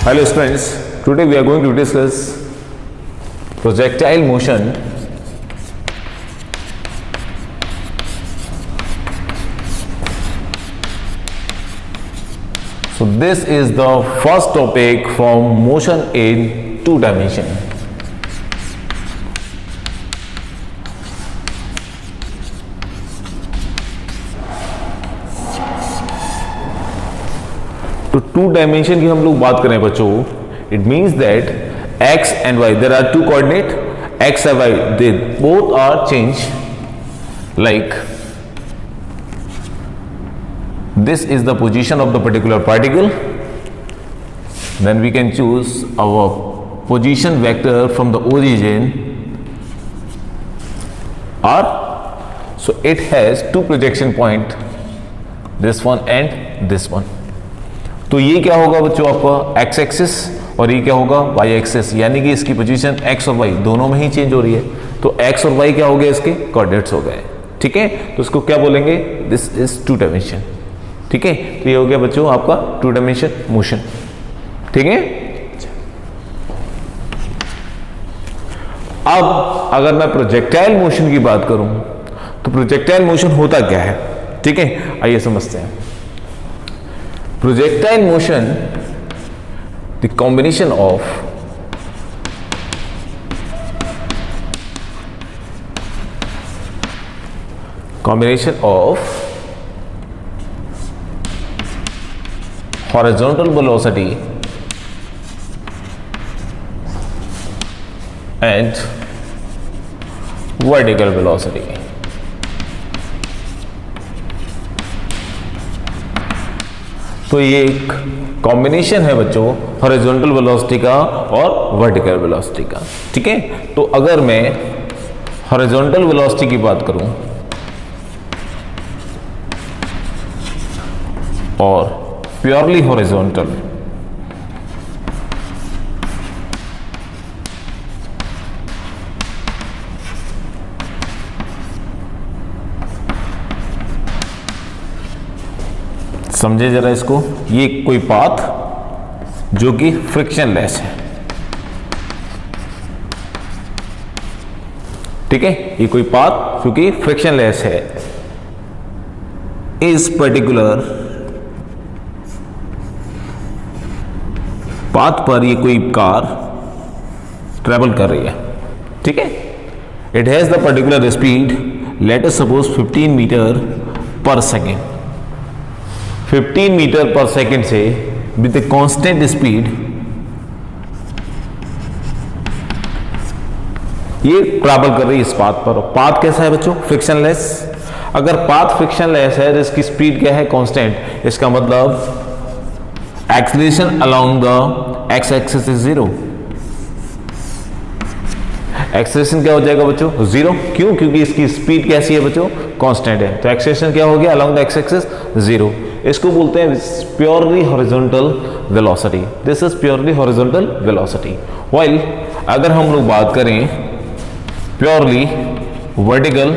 Hello students, today we are going to discuss projectile motion. So this is the first topic from motion in two dimension. तो to dimension की हम लोग बात करें बच्चों, it means that x and y, there are two coordinate x and y, they both are changed. Like this is the position of the particular particle, then we can choose our position vector from the origin R. So it has two projection point, this one and this one. तो ये क्या होगा बच्चों आपका x axis और ये क्या होगा y एक्सिस, यानी कि इसकी पोजीशन x और y दोनों में ही चेंज हो रही है। तो x और y क्या हो गए, इसके कोऑर्डिनेट्स हो गए। ठीक है, तो इसको क्या बोलेंगे, दिस इज टू डायमेंशन। ठीक है, तो ये हो गया बच्चों आपका टू डायमेंशन मोशन। ठीक है, अब अगर मैं प्रोजेक्टाइल मोशन की बात करूं तो प्रोजेक्टाइल मोशन होता क्या है। ठीक है, आइए समझते हैं। Projectile motion, the combination of horizontal velocity and vertical velocity. तो ये एक कॉम्बिनेशन है बच्चों हॉरिजॉन्टल वेलोसिटी का और वर्टिकल वेलोसिटी का। ठीक है, तो अगर मैं हॉरिजॉन्टल वेलोसिटी की बात करूं और प्योरली हॉरिजॉन्टल, समझे जरा इसको, ये कोई पाथ जो कि फ्रिक्शनलेस है। ठीक है, ये कोई पाथ जो कि फ्रिक्शनलेस है। इस पर्टिकुलर पाथ पर ये कोई कार ट्रेवल कर रही है। ठीक है, it has the particular speed, let us suppose 15 metre per second. 15 metre per second से विद कांस्टेंट स्पीड ये ट्रैवल कर रही है इस पाथ पर। पाथ कैसा है बच्चों, फ्रिक्शनलेस। अगर पाथ फ्रिक्शनलेस है तो इसकी स्पीड क्या है, कांस्टेंट। इसका मतलब acceleration along the x axis is zero. Acceleration क्या हो जाएगा बच्चों, जीरो। क्यों, क्योंकि इसकी स्पीड कैसी है बच्चों, कांस्टेंट है। तो एक्सीलरेशन क्या हो गया along the x axis, zero. इसको बोलते हैं purely horizontal velocity. This is purely horizontal velocity. While अगर हम लोग बात करें प्योरली वर्टिकल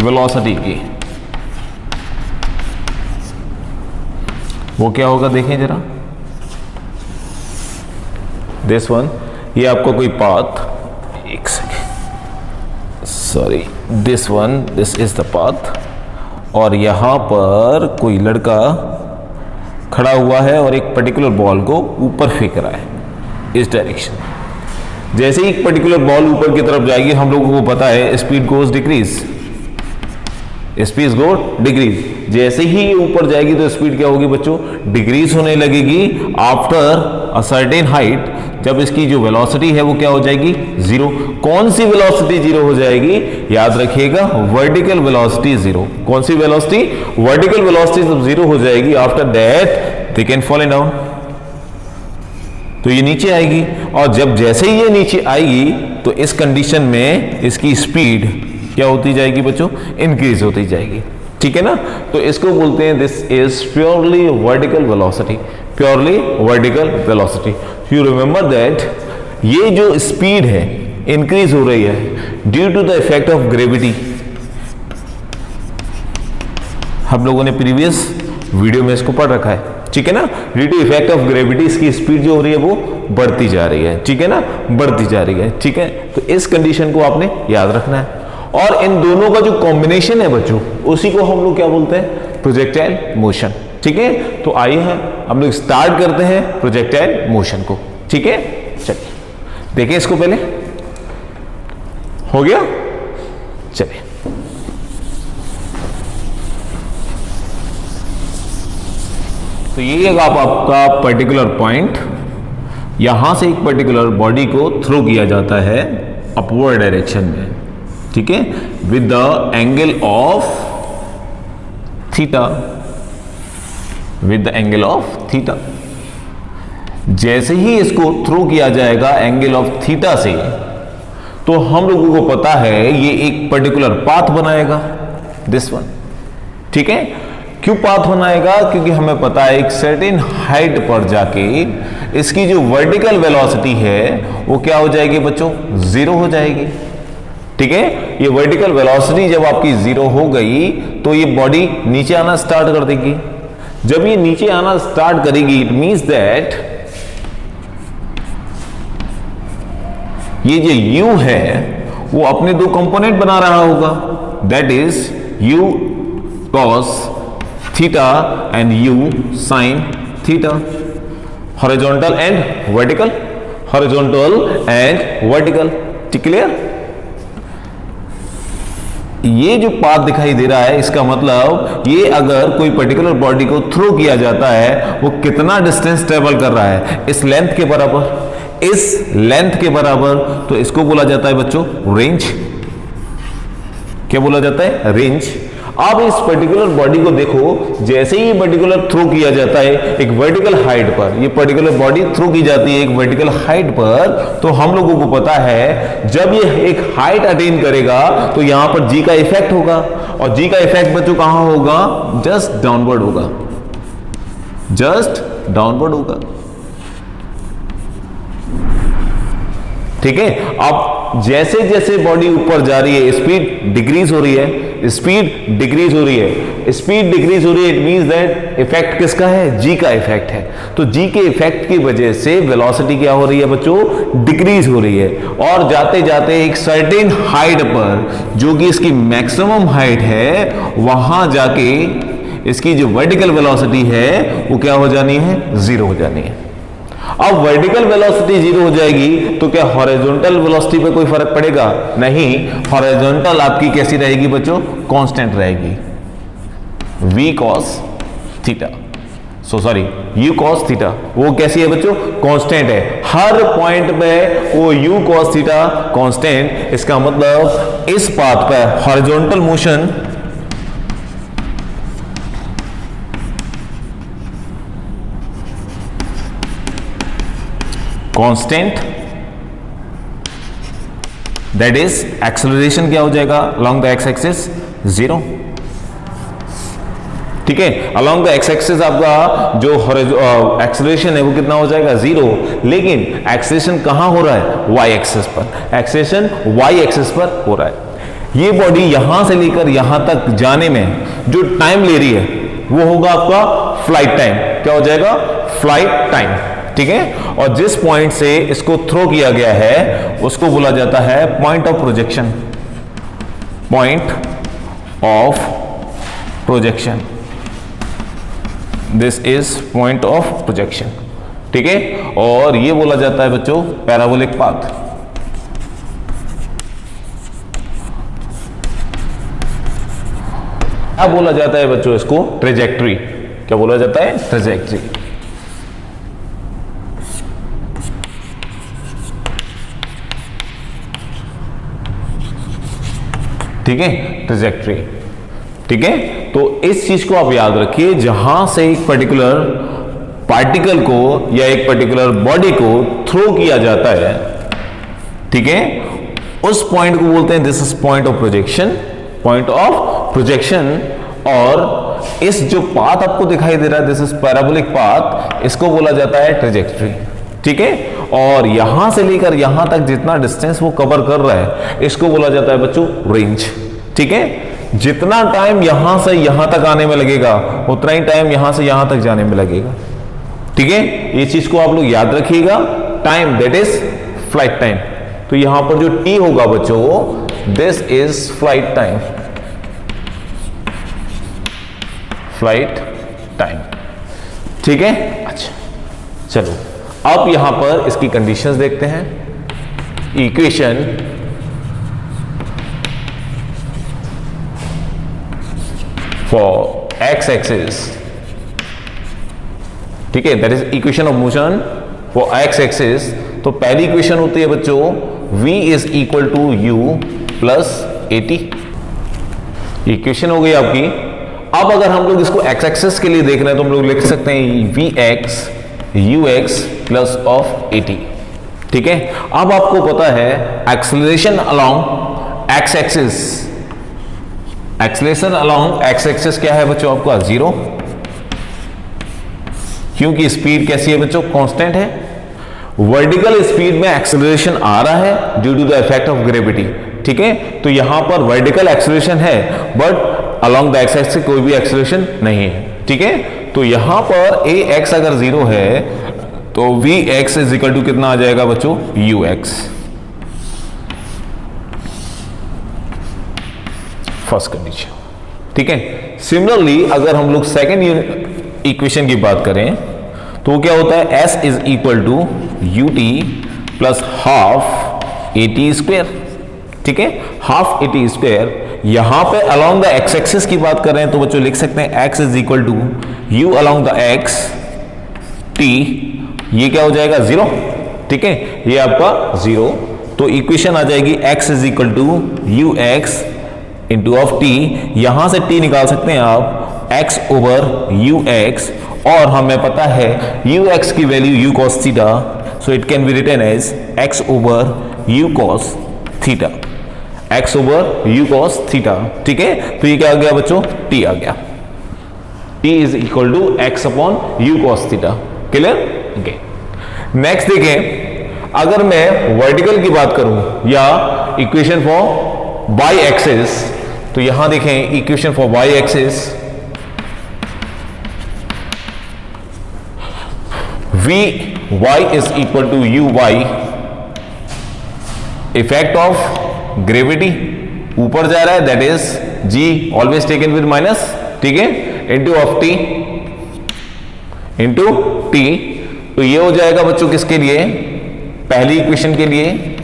वेलोसिटी की, वो क्या होगा देखें जरा। दिस वन, ये आपको कोई पाथ, एक second, sorry, this one, this is the path, और यहां पर कोई लड़का खड़ा हुआ है और एक पर्टिकुलर बॉल को ऊपर फेंक रहा है इस डायरेक्शन। जैसे ही एक पर्टिकुलर बॉल ऊपर की तरफ जाएगी, हम लोगों को पता है स्पीड गोज डिक्रीज, स्पीड गो डिक्रीज। जैसे ही ऊपर जाएगी तो स्पीड क्या होगी बच्चों, डिक्रीज होने लगेगी आफ्टर अ सर्टेन हाइट। जब इसकी जो वेलोसिटी है वो क्या हो जाएगी, जीरो। कौन सी वेलोसिटी जीरो हो जाएगी, याद रखिएगा, वर्टिकल वेलोसिटी जीरो। कौन सी वेलोसिटी, वर्टिकल वेलोसिटी जब जीरो हो जाएगी, after that they can fall down. तो ये नीचे आएगी, और जब जैसे ही ये नीचे आएगी तो इस कंडीशन में इसकी स्पीड क्या होती जाएगी बच्चों, इंक्रीज होती जाएगी। ठीक है ना, तो इसको बोलते हैं this is purely vertical velocity, purely vertical velocity. You remember that ये जो स्पीड है इंक्रीज हो रही है due to the effect of gravity. हम लोगों ने प्रीवियस वीडियो में इसको पढ़ रखा है, ठीक है ना। Due to effect of gravity इसकी स्पीड जो हो रही है वो बढ़ती जा रही है, ठीक है ना, बढ़ती जा रही है, ठीक है। तो इस कंडीशन को आपने याद रखना है। और इन दोनों का जो कॉम्बिनेशन है बच्चों, उसी को हम लोग क्या बोलते हैं, प्रोजेक्टाइल मोशन, ठीक है। तो आइए हम लोग स्टार्ट करते हैं प्रोजेक्टाइल मोशन को, ठीक है। चलिए देखिए इसको, पहले हो गया, चलिए। तो ये एक आपका पर्टिकुलर पॉइंट, यहां से एक पर्टिकुलर बॉडी को थ्रो किया जाता है अपवर्ड डायरेक्शन में, ठीक है, with the angle of theta, with the angle of theta. जैसे ही इसको थ्रो किया जाएगा एंगल ऑफ थीटा से, तो हम लोगों को पता है ये एक पर्टिकुलर पाथ बनाएगा, दिस वन, ठीक है। क्यों पाथ बनाएगा, क्योंकि हमें पता है एक सर्टेन हाइट पर जाके इसकी जो वर्टिकल वेलोसिटी है वो क्या हो जाएगी बच्चों, जीरो हो जाएगी, ठीक है। ये वर्टिकल वेलोसिटी जब आपकी जीरो हो गई तो ये बॉडी नीचे आना स्टार्ट कर देगी। जब ये नीचे आना स्टार्ट करेगी, इट मींस दैट ये जो u है वो अपने दो कंपोनेंट बना रहा होगा, that is u cos theta and u sin theta, horizontal and vertical, horizontal and vertical, clear. ये जो पाथ दिखाई दे रहा है, इसका मतलब ये अगर कोई पर्टिकुलर बॉडी को थ्रो किया जाता है वो कितना डिस्टेंस ट्रेवल कर रहा है, इस लेंथ के बराबर, इस लेंथ के बराबर, तो इसको बोला जाता है बच्चों रेंज। क्या बोला जाता है, रेंज। अब इस पर्टिकुलर बॉडी को देखो, जैसे ही पर्टिकुलर थ्रो किया जाता है एक वर्टिकल हाइट पर, ये पर्टिकुलर बॉडी थ्रो की जाती है एक वर्टिकल हाइट पर, तो हम लोगों को पता है जब ये एक हाइट अटेन करेगा तो यहां पर जी का इफेक्ट होगा, और जी का इफेक्ट बच्चों कहां होगा, जस्ट डाउनवर्ड होगा, जस्ट डाउनवर्ड होगा, ठीक है। अब जैसे जैसे बॉडी ऊपर जा रही है स्पीड डिक्रीज हो रही है, स्पीड डिक्रीज हो रही है, स्पीड डिक्रीज हो रही है, इट मींस दैट इफेक्ट किसका है, जी का इफेक्ट है। तो जी के इफेक्ट की वजह से वेलोसिटी क्या हो रही है बच्चों, डिक्रीज हो रही है, और जाते जाते एक सर्टेन हाइट पर, जो कि इसकी मैक्सिमम हाइट है, वहां जाके इसकी जो वर्टिकल वेलोसिटी है वो क्या हो जानी है, जीरो हो जानी है। अब वर्टिकल वेलोसिटी जीरो हो जाएगी तो क्या हॉरिजॉन्टल वेलोसिटी पे कोई फर्क पड़ेगा, नहीं। हॉरिजॉन्टल आपकी कैसी रहेगी बच्चों, कांस्टेंट रहेगी, v cos theta, u cos theta, वो कैसी है बच्चों, कांस्टेंट है। हर पॉइंट पे वो u cos थीटा कांस्टेंट, इसका मतलब इस पाथ पे horizontal motion constant, that is acceleration क्या हो जाएगा along the x axis, zero, ठीक है। अलोंग द एक्स एक्सिस आपका जो एक्सेलरेशन है वो कितना हो जाएगा, जीरो। लेकिन एक्सेलरेशन कहां हो रहा है, वाई एक्सिस पर, एक्सेलरेशन वाई एक्सिस पर हो रहा है। ये बॉडी यहां से लेकर यहां तक जाने में जो टाइम ले रही है वो होगा आपका फ्लाइट टाइम, क्या हो जाएगा, फ्लाइट टाइम, ठीक है। और जिस पॉइंट से इसको थ्रो किया गया है उसको बोला जाता है point of projection, point of projection, this is point of projection, ठीक है। और ये बोला जाता है बच्चों पैराबोलिक पाथ। क्या बोला जाता है बच्चों इसको, ट्रेजेक्ट्री, क्या बोला जाता है, ट्रेजेक्ट्री, ठीक है, ट्रेजेक्ट्री, ठीक है। तो इस चीज को आप याद रखिए, जहां से एक पर्टिकुलर पार्टिकल को या एक पर्टिकुलर बॉडी को थ्रो किया जाता है, ठीक है, उस पॉइंट को बोलते हैं this is point of projection, point of projection. और इस जो पाथ आपको दिखाई दे रहा है दिस इज पैराबोलिक पाथ, इसको बोला जाता है ट्रेजेक्ट्री, ठीक है। और यहां से लेकर यहां तक जितना डिस्टेंस वो कवर कर रहा है इसको बोला जाता है बच्चों रेंज, ठीक है। जितना टाइम यहां से यहां तक आने में लगेगा उतना ही टाइम यहां से यहां तक जाने में लगेगा। ठीक है, ये चीज को आप लोग याद रखिएगा। Time that is flight time. तो यहां पर जो टी होगा बच्चों, this is flight time, flight time. ठीक है, अच्छा चलो अब यहां पर इसकी कंडीशंस देखते हैं। इक्वेशन फॉर एक्स एक्सिस, ठीक है, that is equation of motion for x axis. तो पहली इक्वेशन होती है बच्चों v is equal to u plus a t, equation हो गई आपकी। अब अगर हम लोग इसको एक्स एक्सिस के लिए देख रहे हैं तो हम लोग लिख सकते हैं v x u x plus of a t. ठीक है, अब आपको पता है acceleration along x axis, acceleration along x axis क्या है बच्चों आपका, 0, क्योंकि स्पीड कैसी है बच्चों, कांस्टेंट है। वर्टिकल स्पीड में एक्सेलरेशन आ रहा है due to the effect of gravity. ठीक है, तो यहां पर वर्टिकल एक्सेलरेशन है but along the x axis कोई भी एक्सेलरेशन नहीं है। ठीक है, तो यहां पर ए एक्स अगर 0 है तो v x is equal to कितना आ जाएगा बच्चों, यू एक्स। First condition. ठीक है, सिमिलरली अगर हम लोग सेकेंड इक्वेशन की बात करें तो क्या होता है, s is equal to u t plus half a t square. ठीक है, हाफ ए टी स्क्वेयर। यहां पे अलोंग द एक्स एक्सिस की बात कर रहे हैं तो बच्चों लिख सकते हैं x is equal to u along the x t, ये क्या हो जाएगा, 0। ठीक है, ये आपका 0। तो इक्वेशन आ जाएगी x is equal to u x into of t. यहां से टी निकाल सकते हैं आप एक्स ओवर यू एक्स, और हमें पता है यू एक्स की value u cos theta, so it can be written as x over u cos theta, x over u cos theta. ठीक है, तो ये क्या आ गया बच्चों, टी आ गया, t is equal to x upon u cos theta. Clear? Okay, next देखें, अगर मैं वर्टिकल की बात करूं या इक्वेशन फॉर वाई एक्सिस, तो यहां देखें equation for y axis, v y is equal to u y, effect of gravity ऊपर जा रहा है that is g always taken with minus, ठीक है, into of t into t. तो ये हो जाएगा बच्चों किसके लिए, पहली इक्वेशन के लिए।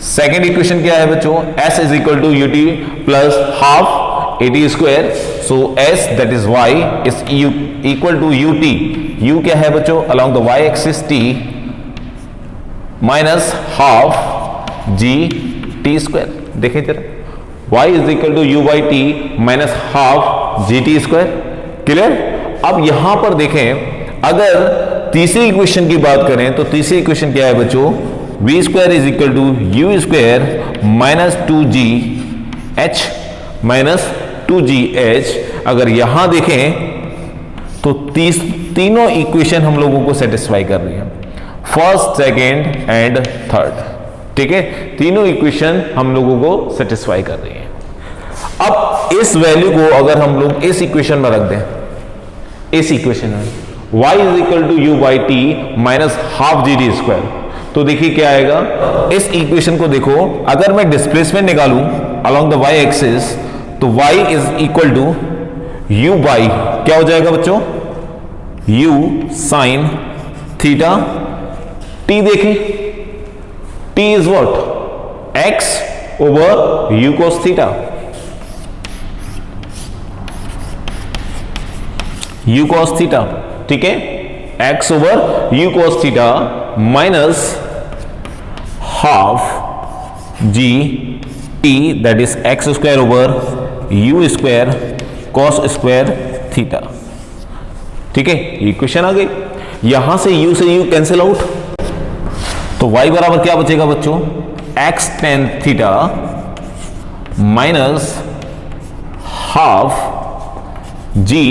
सेकेंड इक्वेशन क्या है बच्चों, s is equal to u t plus half a t square. So s that is y is equal to u t, u क्या है बच्चों along the y axis t minus half g t square. देखें जरा, y is equal to u by t minus half g t square. Clear? अब यहां पर देखें, अगर तीसरी इक्वेशन की बात करें तो तीसरी इक्वेशन क्या है बच्चों, v square is equal to u square minus 2g h minus 2gh। अगर यहां देखें तो तीनों इक्वेशन हम लोगों को सेटिस्फाई कर रही है, फर्स्ट सेकेंड एंड थर्ड। ठीक है, तीनों इक्वेशन हम लोगों को सेटिस्फाई कर रही है। अब इस वैल्यू को अगर हम लोग इस इक्वेशन में रख दें, इस इक्वेशन में y is equal to u by t minus half g d square, तो देखिए क्या आएगा। इस इक्वेशन को देखो, अगर मैं डिस्प्लेसमेंट निकालूं अलोंग द y एक्सिस तो y is equal to u by क्या हो जाएगा बच्चों, u साइन थीटा t। देखें t is what, x over u cos theta, u cos theta. ठीक है, x over u cos theta minus half g t that is x square over u square cos square theta. ठीक है, equation आ गई। यहां से u से u cancel out, तो y बराबर क्या बचेगा बच्चों, x tan theta minus half g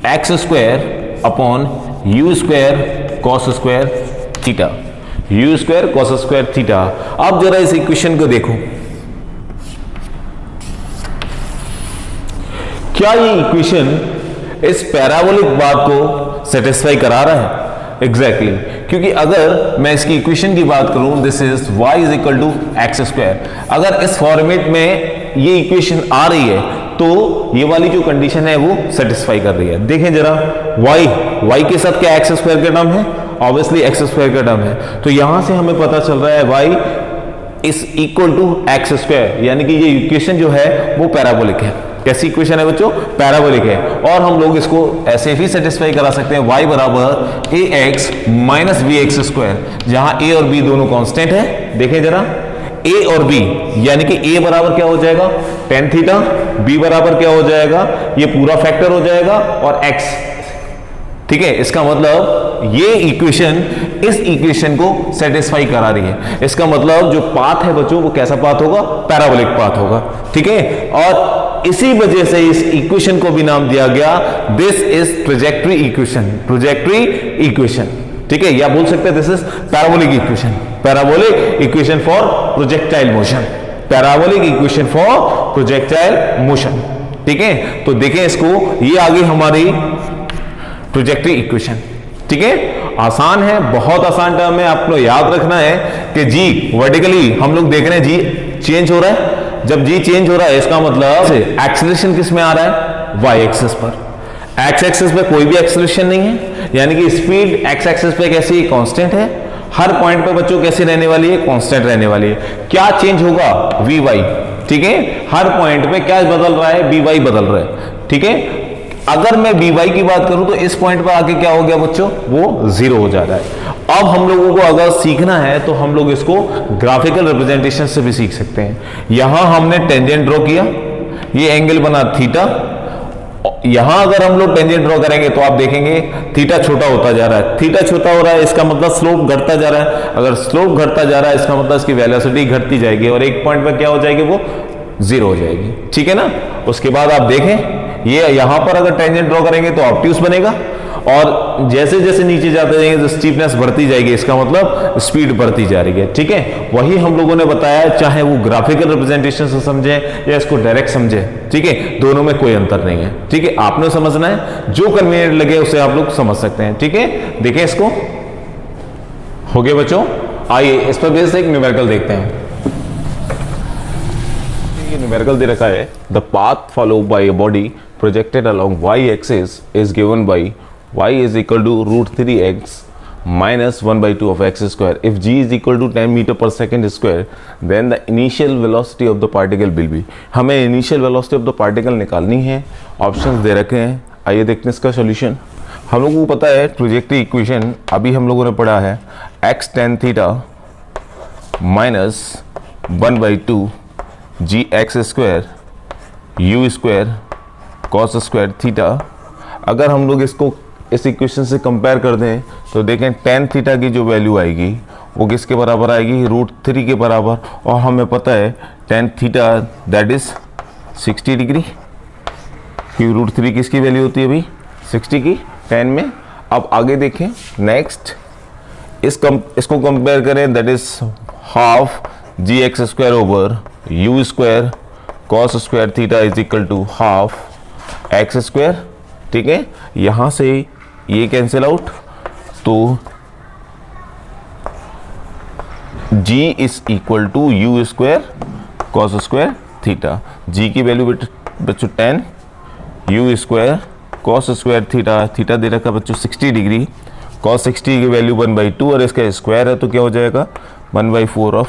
x square upon u square cos square theta, u square cos square theta. अब जरा इस इक्वेशन को देखो, क्या ये इक्वेशन इस पैराबोलिक बात को सेटिस्फाई करा रहा है? एग्जैक्टली क्योंकि अगर मैं इसकी इक्वेशन की बात करूं, this is y is equal to x square, अगर इस फॉर्मेट में ये इक्वेशन आ रही है तो ये वाली जो कंडीशन है वो सेटिस्फाई कर रही है। देखें जरा, y के साथ क्या एक्स स्क्वायर का टर्म है? ऑब्वियसली एक्स स्क्वायर का टर्म है, तो यहां से हमें पता चल रहा है y is equal to x square, यानी कि ये इक्वेशन जो है वो पैराबोलिक है। कैसी इक्वेशन है बच्चों? पैराबोलिक है। और हम लोग इसको ऐसे भी सेटिस्फाई करा सकते हैं, y बराबर a x minus b x square, जहां a और b दोनों कांस्टेंट है। देखें जरा, a और b, यानी कि a बराबर क्या हो जाएगा? tan थीटा, b बराबर क्या हो जाएगा? ये पूरा फैक्टर हो जाएगा और x, ठीक है। इसका मतलब ये इक्वेशन इस इक्वेशन को सेटिस्फाई करा रही है। इसका मतलब जो पाथ है बच्चों वो कैसा पाथ होगा? पैराबोलिक पाथ होगा, ठीक है। और इसी वजह से इस इक्वेशन को भी नाम दिया गया, this is trajectory equation, trajectory equation, ठीक है। या बोल सकते हैं this is parabolic equation, parabolic equation for projectile motion, parabolic equation for projectile motion, ठीक है। तो देखें इसको, ये आ गई हमारी ट्रेजेक्टरी इक्वेशन, ठीक है। आसान है, बहुत आसान टर्म है, आपको याद रखना है कि जी वर्टिकली हम लोग देख रहे हैं जी चेंज हो रहा है। जब जी चेंज हो रहा है इसका मतलब एक्सेलरेशन किस में आ रहा है? वाई एक्सिस पर। एक्स एक्सिस पे कोई भी एक्सेलरेशन नहीं है, यानी कि स्पीड एक्स एक्सिस पे कैसी कांस्टेंट है, हर पॉइंट पे बच्चों कैसी रहने वाली है? कांस्टेंट रहने वाली है। क्या चेंज होगा? वी वाई, ठीक है। हर पॉइंट पे क्या बदल रहा है? बी वाई बदल रहा है, ठीक है। अगर मैं बी वाई की बात करूं तो इस पॉइंट पर आके क्या हो गया बच्चों? वो जीरो हो जा रहा है। अब हम लोगों को अगर सीखना है तो हम लोग इसको ग्राफिकल रिप्रेजेंटेशन से भी सीख सकते हैं। यहां हमने टेंजेंट ड्रॉ किया, ये एंगल बना थीटा। यहां अगर हम लोग टेंजेंट ड्रॉ करेंगे तो आप देखेंगे थीटा छोटा होता जा रहा है, थीटा छोटा हो रहा है, इसका मतलब स्लोप घटता जा रहा है। अगर स्लोप घटता जा रहा है इसका मतलब इसकी वेलोसिटी घटती जाएगी और एक पॉइंट पर क्या हो जाएगी? वो जीरो हो जाएगी, ठीक है ना। उसके बाद आप देखें ये यहां पर अगर टेंजेंट ड्रॉ करेंगे तो ऑब्ट्यूस बनेगा और जैसे जैसे नीचे जाते जाएंगे तो स्टीपनेस बढ़ती जाएगी, इसका मतलब स्पीड बढ़ती जा रही है, ठीक है। वही हम लोगों ने बताया, चाहे वो ग्राफिकल रिप्रेजेंटेशन से समझे या इसको डायरेक्ट समझे, ठीक है, दोनों में कोई अंतर नहीं है, ठीक है। आपने समझना है, जो कन्वीनियंट लगे उसे आप लोग समझ सकते हैं, ठीक है। देखें इसको, हो गया बच्चों। आइए इस पर बेस एक न्यूमेरिकल देखते हैं। ये न्यूमेरिकल दे रखा है, the path follow by a body projected along y-axis is given by y is equal to root 3x minus 1/2 of x square. If g is equal to 10 meter per second square, then the initial velocity of the particle will be. हमें initial velocity of the particle निकालनी है। Options दे रखे हैं, आइए देखते हैं इसका solution. हम लोगों को पता है ट्रेजेक्टरी इक्वेशन अभी हम लोगों ने पढ़ा है, x tan theta minus 1/2 g x square u square cos square theta. अगर हम लोग इसको इस इक्वेशन से कंपेयर कर दें तो देखें tan थीटा की जो वैल्यू आएगी वो किसके बराबर आएगी? √3 के बराबर। और हमें पता है tan theta that is 60 degree, कि √3 किसकी वैल्यू होती है अभी? 60 की tan में। अब आगे देखें, नेक्स्ट इसको कंपेयर करें, that is half g x square over u square cos square theta is equal to half x square, ठीक है। यहां से ये कैंसिल आउट, तो g is equal to u square cos square theta. g की value बच्चों 10, u square cos square theta, theta दे रखा बच्चों 60 डिग्री, कॉस 60 की वैल्यू 1/2 और इसका स्क्वायर है तो क्या हो जाएगा? 1/4 of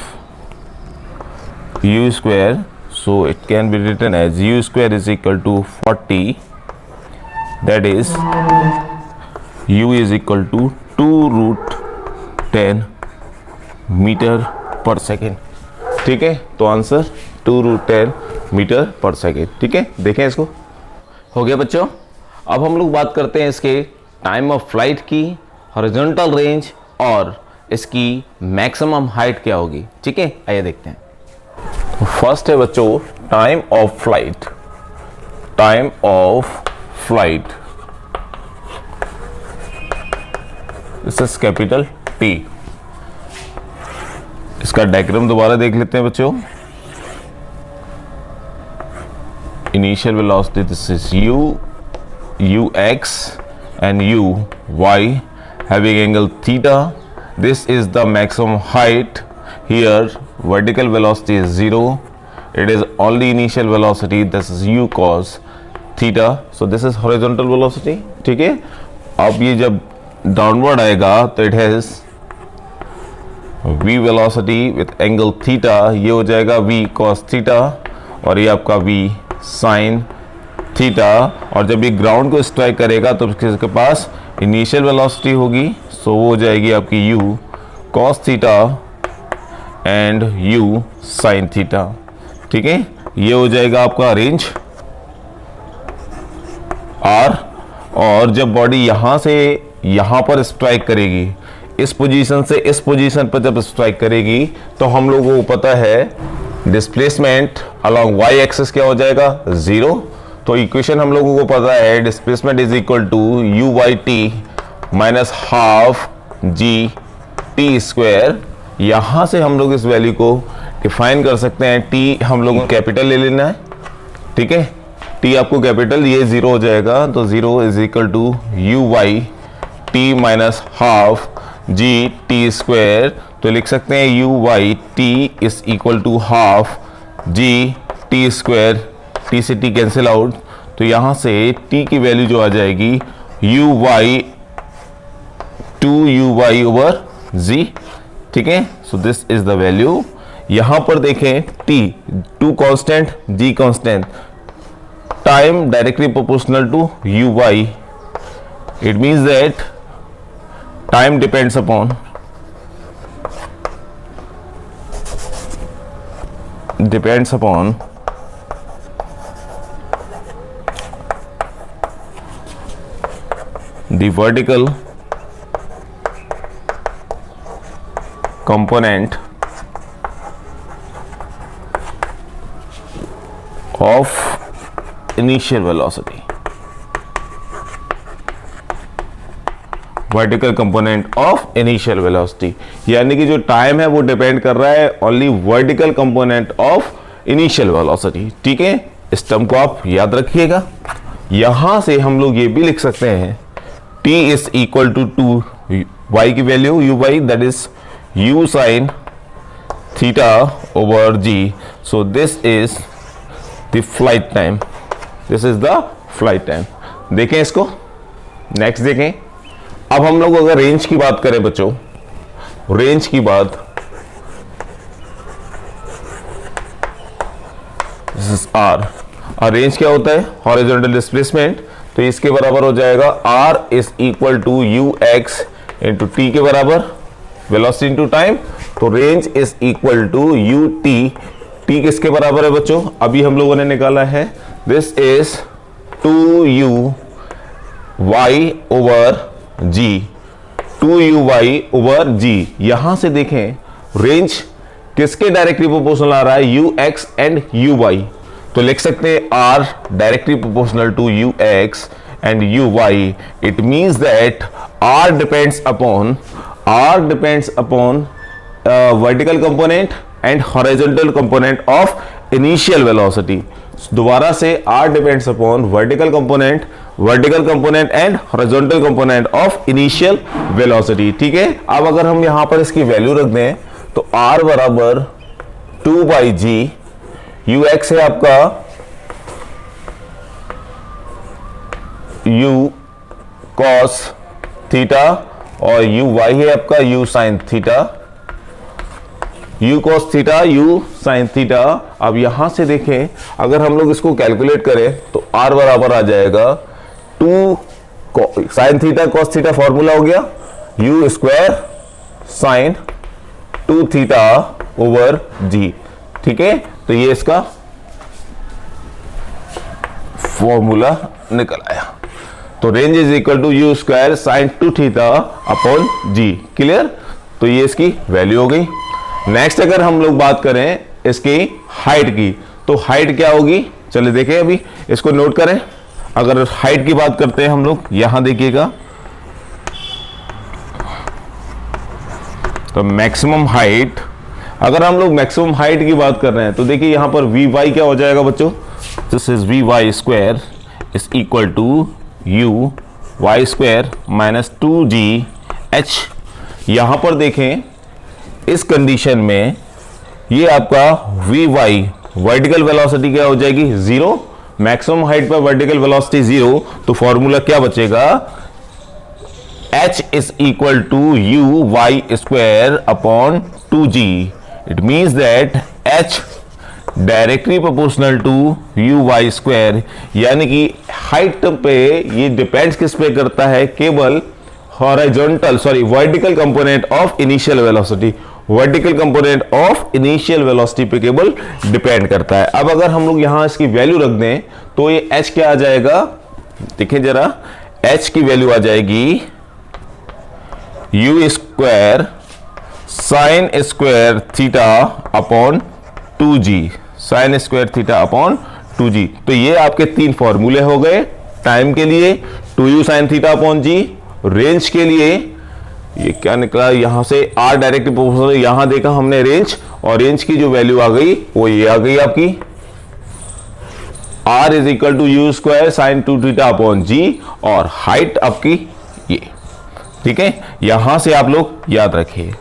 you square. So it can be written as u square is equal to 40, that is u is equal to 2√10 metre per second, ठीक है। तो आंसर 2√10 मीटर पर सेकेंड, ठीक है। देखें इसको, हो गया बच्चों। अब हम लोग बात करते हैं इसके टाइम ऑफ फ्लाइट की, हॉरिजॉन्टल रेंज और इसकी मैक्सिमम हाइट क्या होगी, ठीक है। आइए देखते हैं। फर्स्ट है बच्चों time of flight, time of flight this is capital T। इसका डायग्राम दोबारा देख लेते हैं बच्चों। initial velocity, this is u, ux and uy having angle theta. This is the maximum height. Here vertical velocity is 0. It is only initial velocity. This is u cos theta. So this is horizontal velocity. ठीक है, अब ये जब downward आएगा तो it has v velocity with angle theta. ये हो जाएगा v cos theta और ये आपका v sin थीटा. और जब ये ग्राउंड को स्ट्राइक करेगा तो इसके पास इनिशियल वेलोसिटी होगी, सो वो हो जाएगी आपकी u cos theta and u sin theta. ठीक है, ये हो जाएगा आपका रेंज r. और जब बॉडी यहां से यहां पर स्ट्राइक करेगी, इस पोजीशन से इस पोजीशन पर जब स्ट्राइक करेगी, तो हम लोगों को पता है डिस्प्लेसमेंट अलोंग y एक्सिस क्या हो जाएगा, 0. तो इक्वेशन हम लोगों को पता है displacement is equal to u by t minus half g t square. यहां से हम लोग इस वैल्यू को डिफाइन कर सकते हैं. t हम लोगों को कैपिटल ले लेना है. ठीक है, t आपको कैपिटल, ये 0 हो जाएगा, तो 0 is equal to u by t minus half g t square. तो लिख सकते हैं u by t is equal to half g t square. T से टी कैंसिल आउट, तो यहां से t की वैल्यू जो आ जाएगी u by 2u by over z. ठीक है, so this is the value. यहां पर देखें t 2 constant g constant, time directly proportional to u by. It means that time depends upon the vertical component of initial velocity. Vertical component of initial velocity, यानी कि जो time है वो depend कर रहा है only vertical component of initial velocity. ठीक है, इस टर्म को आप याद रखिएगा. यहां से हम लोग ये भी लिख सकते हैं t is equal to 2 y की value u by that is u sine theta over g. So this is the flight time. This is the flight time. देखें इसको, नेक्स्ट देखें. अब हम लोग अगर रेंज की बात करें बच्चों, रेंज की बात, दिस इज r. और रेंज क्या होता है, हॉरिजॉन्टल डिस्प्लेसमेंट. तो इसके बराबर हो जाएगा r is equal to ux into t के बराबर, वेलोसिटी इंटू टाइम. तो range is equal to ut. T किसके बराबर है बच्चों, अभी हम लोगों ने निकाला है. This is 2u y over g, 2uy over g. यहां से देखें रेंज किसके डायरेक्टली प्रोपोर्शनल आ रहा है, ux एंड uy. तो लिख सकते हैं r directly proportional to ux and uy. It means that r depends upon vertical component and horizontal component of initial velocity. दोबारा से r depends upon vertical component and horizontal component of initial velocity. ठीक है, अब अगर हम यहां पर इसकी वैल्यू रख दें तो r बराबर 2 बाई जी, ux है आपका u cos थीटा और uy है आपका u sin theta. u cos theta u sin theta. अब यहां से देखें अगर हम लोग इसको कैलकुलेट करें तो r बराबर आ जाएगा 2 sin theta cos theta, formula हो गया u square sin 2 theta over g. ठीक है, तो ये इसका फॉर्मूला निकल आया. तो range is equal to u square sin 2 theta upon g. Clear, तो ये इसकी वैल्यू हो गई. नेक्स्ट अगर हम लोग बात करें इसकी हाइट की, तो हाइट क्या होगी, चलिए देखें, अभी इसको नोट करें. अगर हाइट की बात करते हैं हम लोग, यहां देखिएगा तो मैक्सिमम हाइट, अगर हम लोग मैक्सिमम हाइट की बात कर रहे हैं तो देखिए यहां पर वी वाई क्या हो जाएगा बच्चों, this is v y square is equal to u y square minus 2gh। यहां पर देखें इस कंडीशन में ये आपका वी वाई वर्टिकल वेलोसिटी क्या हो जाएगी 0, मैक्सिमम हाइट पर वर्टिकल वेलोसिटी 0, तो फॉर्मूला क्या बचेगा h is equal to u y square upon 2g. It means that h directly proportional to u y square, यानी कि हाइट पे ये डिपेंड्स किस पे करता है, केवल horizontal vertical component of initial velocity, vertical component of initial velocity पे केवल डिपेंड करता है। अब अगर हम लोग यहां इसकी वैल्यू रख दें तो ये h क्या आ जाएगा, देखें जरा, h की वैल्यू आ जाएगी you square sine square theta upon 2g, sine square theta upon 2g। तो ये आपके तीन फॉर्मूले हो गए, टाइम के लिए 2u sine theta upon g, range के लिए ये क्या निकला, यहां से r डायरेक्ट प्रोपोर्शनल, यहां देखा हमने रेंज, और रेंज की जो वैल्यू आ गई वो ये आ गई आपकी r is equal to u square sine 2 theta upon g, और हाइट आपकी ये, ठीक है, यहां से आप लोग याद रखिए,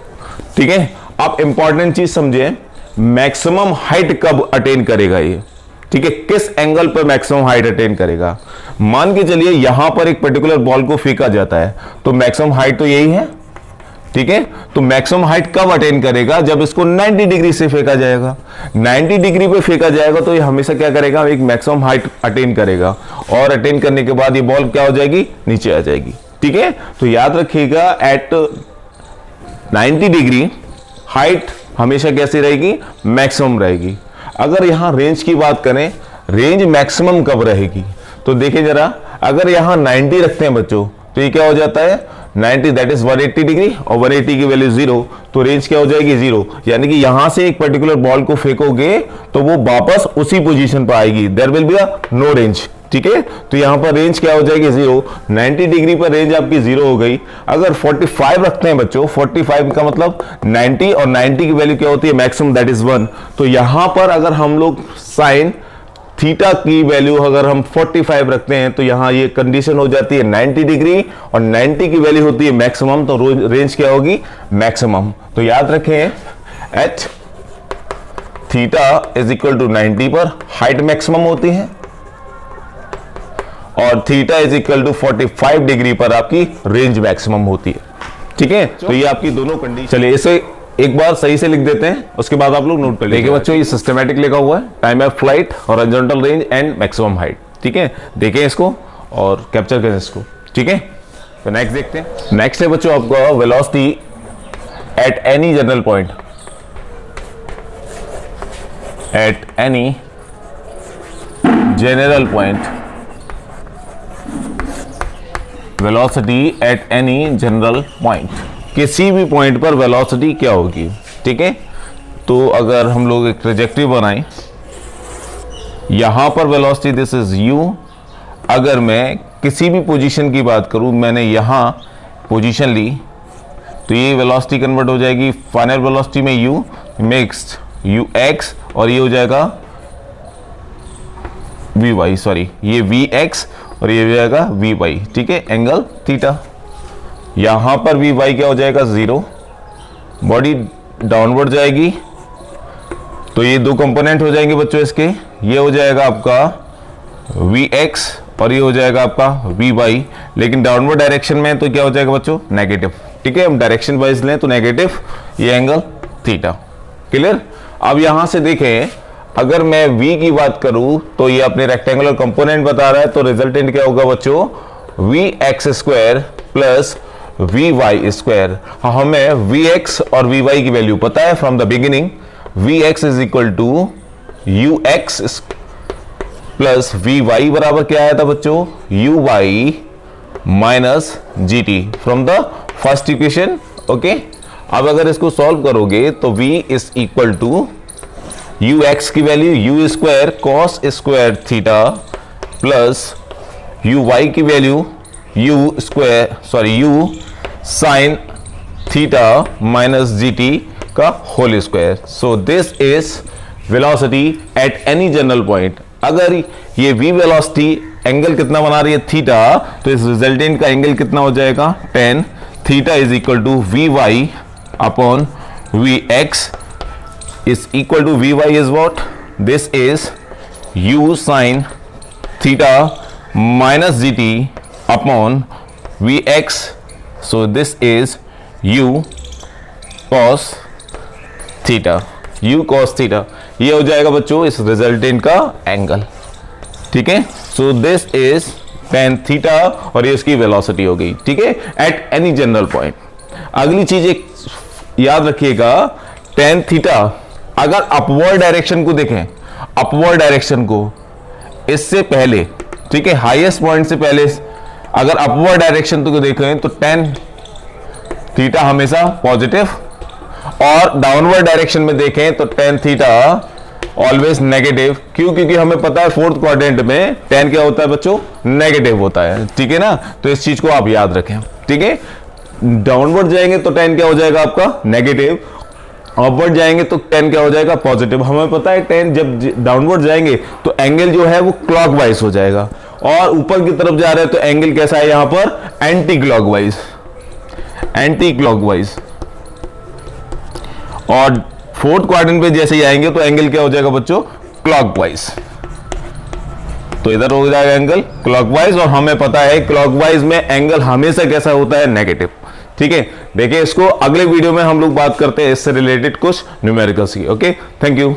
ठीक है। आप इंपॉर्टेंट चीज समझे, मैक्सिमम हाइट कब अटेन करेगा ये, ठीक है, किस एंगल पर मैक्सिमम हाइट अटेन करेगा। मान के चलिए यहां पर एक पर्टिकुलर बॉल को फेंका जाता है, तो मैक्सिमम हाइट तो यही है, ठीक है। तो मैक्सिमम हाइट कब अटेन करेगा, जब इसको 90 डिग्री से फेंका जाएगा, 90 डिग्री पे फेंका जाएगा तो ये हमेशा क्या करेगा, एक मैक्सिमम हाइट अटेन करेगा, और अटेन करने के बाद ये बॉल क्या हो जाएगी, नीचे आ जाएगी, ठीक है। तो याद रखिएगा एट 90 डिग्री हाइट हमेशा कैसी रहेगी, मैक्सिमम रहेगी। अगर यहां रेंज की बात करें, रेंज मैक्सिमम कब रहेगी, तो देखिए जरा, अगर यहां 90 रखते हैं बच्चों तो ये क्या हो जाता है 90, दैट इज 180 डिग्री, और 180 की वैल्यू 0, तो रेंज क्या हो जाएगी 0, यानी कि यहां से एक पर्टिकुलर बॉल को फेंकोगे तो वो वापस उसी पोजीशन पर आएगी, there will be a no range, ठीक है। तो यहां पर रेंज क्या हो जाएगी 0, 90 डिग्री पर रेंज आपकी 0 हो गई। अगर 45 रखते हैं बच्चों, 45 का मतलब 90, और 90 की वैल्यू क्या होती है मैक्सिमम, दैट इज 1, तो यहां पर अगर हम लोग साइन थीटा की वैल्यू अगर हम 45 रखते हैं तो यहां ये कंडीशन हो जाती है 90 डिग्री, और 90 की वैल्यू होती है मैक्सिमम, तो रेंज क्या होगी मैक्सिमम। तो याद रखें h theta is equal to 90 पर हाइट मैक्सिमम होती है, और theta is equal to 45 degree पर आपकी रेंज मैक्सिमम होती है, ठीक है। तो ये आपकी दोनों कंडीशन, चलिए इसे एक बार सही से लिख देते हैं, उसके बाद आप लोग नोट कर लीजिए। देखिए बच्चों, ये सिस्टमैटिक लिखा हुआ है, time of flight, horizontal range and maximum height, ठीक है। देखें इसको और कैप्चर करें इसको, ठीक है। तो नेक्स्ट देखते हैं। नेक्स्ट है बच्चों आपका velocity at any general point, at any general point, velocity at any general point, किसी भी पॉइंट पर वेलोसिटी क्या होगी, ठीक है। तो अगर हम लोग एक ट्रेजेक्टरी बनाएं, यहां पर वेलोसिटी दिस इज u, अगर मैं किसी भी पोजीशन की बात करूं, मैंने यहां पोजीशन ली तो ये वेलोसिटी कन्वर्ट हो जाएगी फाइनल वेलोसिटी में u मिक्स्ड ux, और ये हो जाएगा vy, सॉरी ये vx और ये हो जाएगा vy, ठीक है, एंगल थीटा। यहां पर vy क्या हो जाएगा 0, बॉडी डाउनवर्ड जाएगी, तो ये दो कंपोनेंट हो जाएंगे बच्चों इसके, ये हो जाएगा आपका vx और ये हो जाएगा आपका vy, लेकिन डाउनवर्ड डायरेक्शन में तो क्या हो जाएगा बच्चों नेगेटिव, ठीक है। हम डायरेक्शन वाइज लें तो नेगेटिव, ये एंगल थीटा, क्लियर। अब यहां से देखें, अगर मैं v की बात करूं तो ये अपने रेक्टेंगुलर कंपोनेंट बता रहा है, तो रिजल्टेंट क्या होगा बच्चों vx square plus vy square. हमें vx और vy की वैल्यू पता है from the beginning, vx is equal to ux plus vy बराबर क्या आया था बच्चों uy minus gt from the first equation, okay. अब अगर इसको सॉल्व करोगे तो v is equal to ux की value u square cos square theta plus uy की value u square u sine theta minus gt का whole square. So this is velocity at any general point, अगर ये v velocity angle कितना बना रही है theta, तो इस रिजल्टेंट का एंगल कितना हो जाएगा tan theta is equal to vy upon vx is equal to vy is what? This is u sin theta minus gt upon vx. So this is u cos theta. u cos theta ये हो जाएगा बच्चों इस resultant का angle, ठीक है। So this is tan theta और ये इसकी वेलोसिटी हो गई, ठीक है, एट एनी जनरल पॉइंट। अगली चीज एक याद रखिएगा, tan थीटा अगर अपवर्ड डायरेक्शन को देखें, अपवर्ड डायरेक्शन को इससे पहले, ठीक है, हाईएस्ट पॉइंट से पहले अगर अपवर्ड डायरेक्शन को देखें तो tan थीटा हमेशा पॉजिटिव, और डाउनवर्ड डायरेक्शन में देखें तो tan थीटा ऑलवेज नेगेटिव। क्यों? क्योंकि हमें पता है फोर्थ क्वाड्रेंट में tan क्या होता है बच्चों, नेगेटिव होता है, ठीक है ना। तो इस चीज को आप याद रखें, ठीक है। डाउनवर्ड जाएंगे तो tan क्या हो जाएगा आपका नेगेटिव, अपवर्ड जाएंगे तो tan क्या हो जाएगा पॉजिटिव। हमें पता है tan जब डाउनवर्ड जाएंगे तो एंगल जो है वो क्लॉकवाइज हो जाएगा, और ऊपर की तरफ जा रहे हैं तो एंगल कैसा है यहां पर एंटी क्लॉकवाइज, एंटी क्लॉकवाइज। और फोर्थ क्वाड्रेंट पे जैसे ही आएंगे तो एंगल क्या हो जाएगा बच्चों क्लॉकवाइज, तो इधर हो जाएगा एंगल क्लॉकवाइज, और हमें पता है क्लॉकवाइज में एंगल हमेशा कैसा होता है नेगेटिव, ठीक है। देखिए इसको अगले वीडियो में हम लोग बात करते हैं इससे रिलेटेड कुछ न्यूमेरिकल्स की। Okay, thank you.